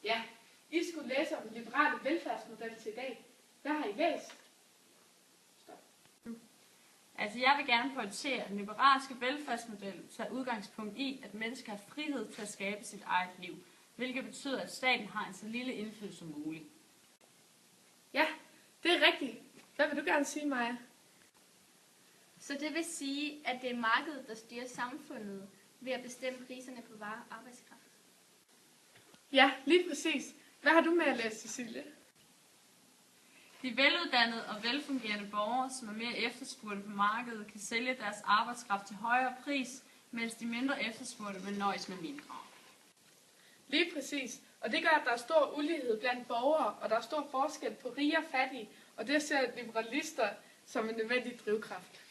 Ja, I skulle læse om den liberale velfærdsmodel til i dag. Hvad har I læst? Stop. Altså, jeg vil gerne pointere, at den liberalske velfærdsmodel tager udgangspunkt i, at mennesker har frihed til at skabe sit eget liv, hvilket betyder, at staten har en så lille indflydelse som muligt. Ja, det er rigtigt. Hvad vil du gerne sige, Maja? Så det vil sige, at det er markedet, der styrer samfundet ved at bestemme priserne på varer og arbejdskraft. Ja, lige præcis. Hvad har du med at læse, Cecilie? De veluddannede og velfungerende borgere, som er mere efterspurgte på markedet, kan sælge deres arbejdskraft til højere pris, mens de mindre efterspurgte vil nøjes med mindre. Lige præcis. Og det gør, at der er stor ulighed blandt borgere, og der er stor forskel på rige og fattige, og det ser liberalister som en nødvendig drivkraft.